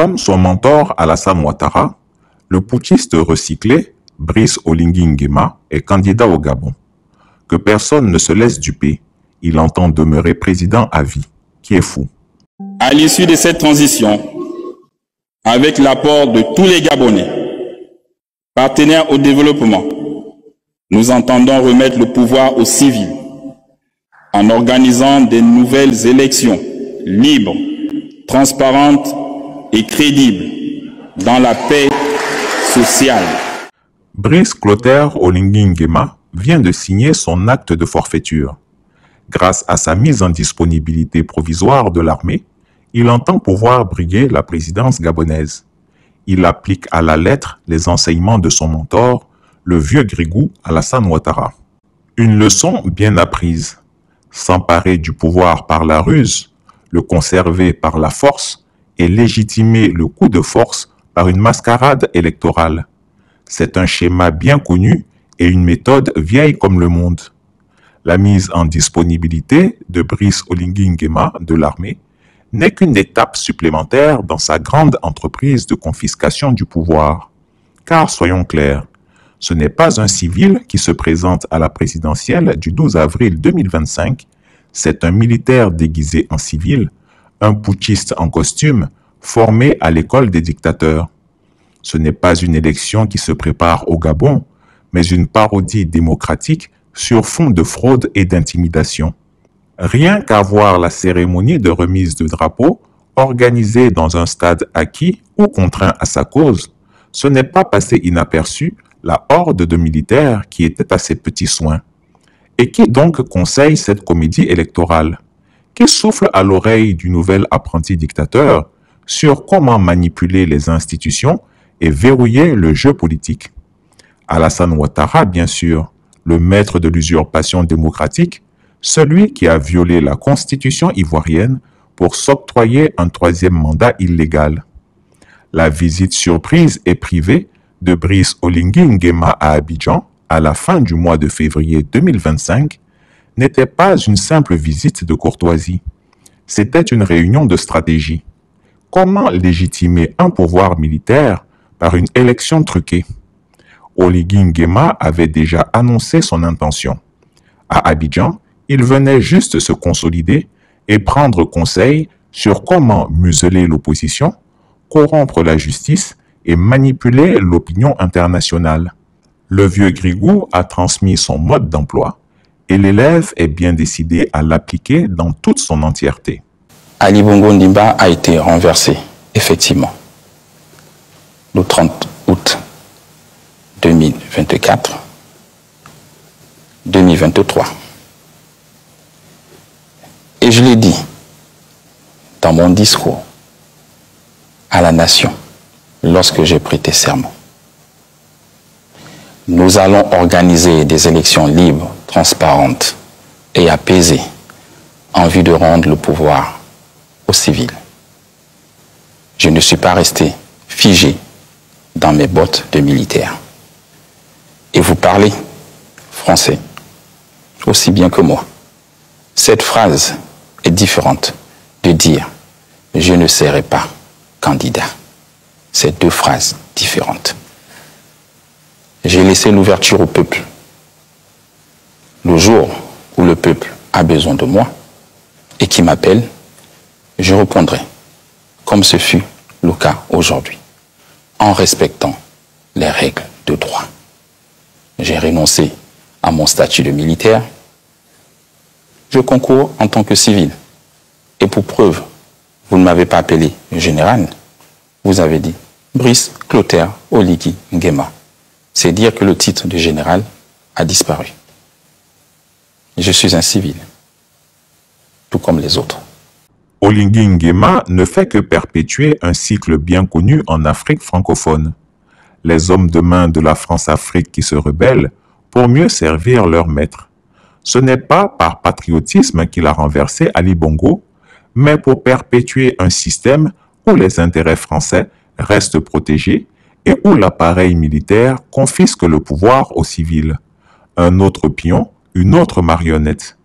Comme son mentor Alassane Ouattara, le putschiste recyclé Brice Oligui Nguema est candidat au Gabon. Que personne ne se laisse duper, il entend demeurer président à vie, qui est fou. À l'issue de cette transition, avec l'apport de tous les Gabonais, partenaires au développement, nous entendons remettre le pouvoir aux civils en organisant de nouvelles élections libres, transparentes et crédibles dans la paix sociale. Brice Clotaire Oligui Nguema vient de signer son acte de forfaiture. Grâce à sa mise en disponibilité provisoire de l'armée, il entend pouvoir briguer la présidence gabonaise. Il applique à la lettre les enseignements de son mentor, le vieux grigou Alassane Ouattara. Une leçon bien apprise. S'emparer du pouvoir par la ruse, le conserver par la force et légitimer le coup de force par une mascarade électorale. C'est un schéma bien connu et une méthode vieille comme le monde. La mise en disponibilité de Brice Oligui Nguema de l'armée n'est qu'une étape supplémentaire dans sa grande entreprise de confiscation du pouvoir. Car soyons clairs, ce n'est pas un civil qui se présente à la présidentielle du 12 avril 2025, c'est un militaire déguisé en civil, un putschiste en costume, formé à l'école des dictateurs. Ce n'est pas une élection qui se prépare au Gabon, mais une parodie démocratique sur fond de fraude et d'intimidation. Rien qu'à voir la cérémonie de remise de drapeau organisée dans un stade acquis ou contraint à sa cause, ce n'est pas passé inaperçu la horde de militaires qui était à ses petits soins. Et qui donc conseille cette comédie électorale? Qui souffle à l'oreille du nouvel apprenti dictateur sur comment manipuler les institutions et verrouiller le jeu politique? Alassane Ouattara, bien sûr, le maître de l'usurpation démocratique, celui qui a violé la constitution ivoirienne pour s'octroyer un troisième mandat illégal. La visite surprise et privée de Brice Oligui Nguema à Abidjan à la fin du mois de février 2025 n'était pas une simple visite de courtoisie. C'était une réunion de stratégie. Comment légitimer un pouvoir militaire par une élection truquée? Oligui Nguema avait déjà annoncé son intention. À Abidjan, il venait juste se consolider et prendre conseil sur comment museler l'opposition, corrompre la justice et manipuler l'opinion internationale. Le vieux grigou a transmis son mode d'emploi et l'élève est bien décidé à l'appliquer dans toute son entièreté. Ali Bongo Ondimba a été renversé, effectivement, le 30 août 2023. Et je l'ai dit dans mon discours à la nation lorsque j'ai prêté serment. Nous allons organiser des élections libres, transparentes et apaisées en vue de rendre le pouvoir aux civils. Je ne suis pas resté figé dans mes bottes de militaire. Et vous parlez français aussi bien que moi. Cette phrase est différente de dire « je ne serai pas candidat ». C'est deux phrases différentes. J'ai laissé l'ouverture au peuple. Le jour où le peuple a besoin de moi et qui m'appelle, je répondrai, comme ce fut le cas aujourd'hui, en respectant les règles de droit. J'ai renoncé à mon statut de militaire. Je concours en tant que civil. Et pour preuve, vous ne m'avez pas appelé général, vous avez dit Brice Clotaire Oligui Nguema. C'est dire que le titre de général a disparu. Je suis un civil, tout comme les autres. Oligui Nguema ne fait que perpétuer un cycle bien connu en Afrique francophone. Les hommes de main de la France-Afrique qui se rebellent pour mieux servir leur maître. Ce n'est pas par patriotisme qu'il a renversé Ali Bongo, mais pour perpétuer un système où les intérêts français restent protégés et où l'appareil militaire confisque le pouvoir aux civils. Un autre pion, une autre marionnette.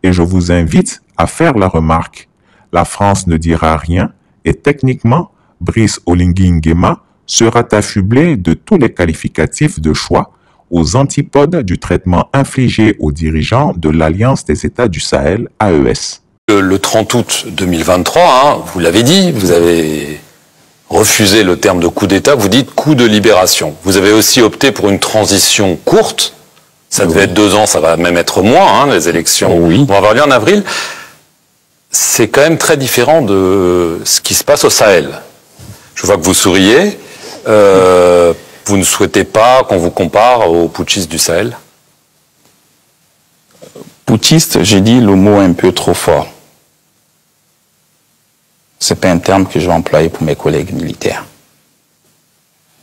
Et je vous invite à faire la remarque. La France ne dira rien et techniquement, Brice Oligui Nguema sera affublé de tous les qualificatifs de choix aux antipodes du traitement infligé aux dirigeants de l'Alliance des États du Sahel, AES. Le 30 août 2023, vous l'avez dit, vous avez refusé le terme de coup d'État, vous dites coup de libération. Vous avez aussi opté pour une transition courte, ça devait être 2 ans, ça va même être moins, les élections vont avoir lieu en avril. C'est quand même très différent de ce qui se passe au Sahel. Je vois que vous souriez, vous ne souhaitez pas qu'on vous compare aux putschistes du Sahel? Putschiste, j'ai dit le mot un peu trop fort. Ce n'est pas un terme que je vais employer pour mes collègues militaires.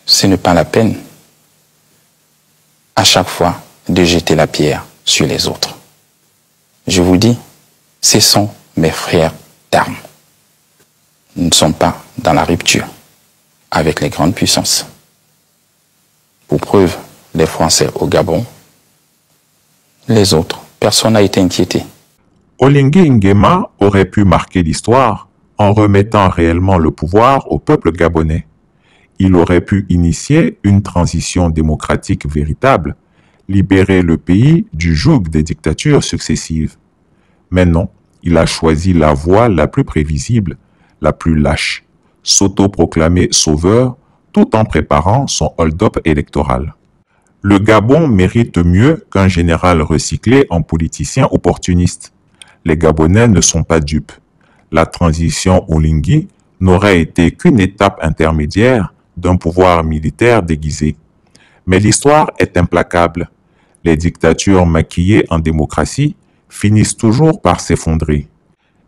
Ce n'est pas la peine, à chaque fois, de jeter la pierre sur les autres. Je vous dis, ce sont mes frères d'armes. Nous ne sommes pas dans la rupture avec les grandes puissances. Pour preuve, les Français au Gabon, les autres, personne n'a été inquiété. Oligui Nguema aurait pu marquer l'histoire en remettant réellement le pouvoir au peuple gabonais. Il aurait pu initier une transition démocratique véritable, libérer le pays du joug des dictatures successives. Mais non, il a choisi la voie la plus prévisible, la plus lâche, s'autoproclamer sauveur tout en préparant son hold-up électoral. Le Gabon mérite mieux qu'un général recyclé en politicien opportuniste. Les Gabonais ne sont pas dupes. La transition Oligui n'aurait été qu'une étape intermédiaire d'un pouvoir militaire déguisé. Mais l'histoire est implacable. Les dictatures maquillées en démocratie finissent toujours par s'effondrer.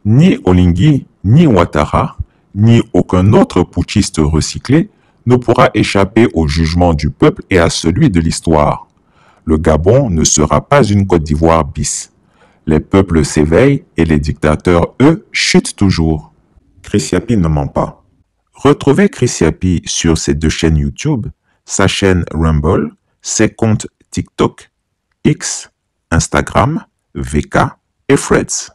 Ni Oligui, ni Ouattara, ni aucun autre putschiste recyclé ne pourra échapper au jugement du peuple et à celui de l'histoire. Le Gabon ne sera pas une Côte d'Ivoire bis. Les peuples s'éveillent et les dictateurs, eux, chutent toujours. Chris Yapi ne ment pas. Retrouvez Chris Yapi sur ses 2 chaînes YouTube, sa chaîne Rumble, ses comptes TikTok, X, Instagram, VK et Threads.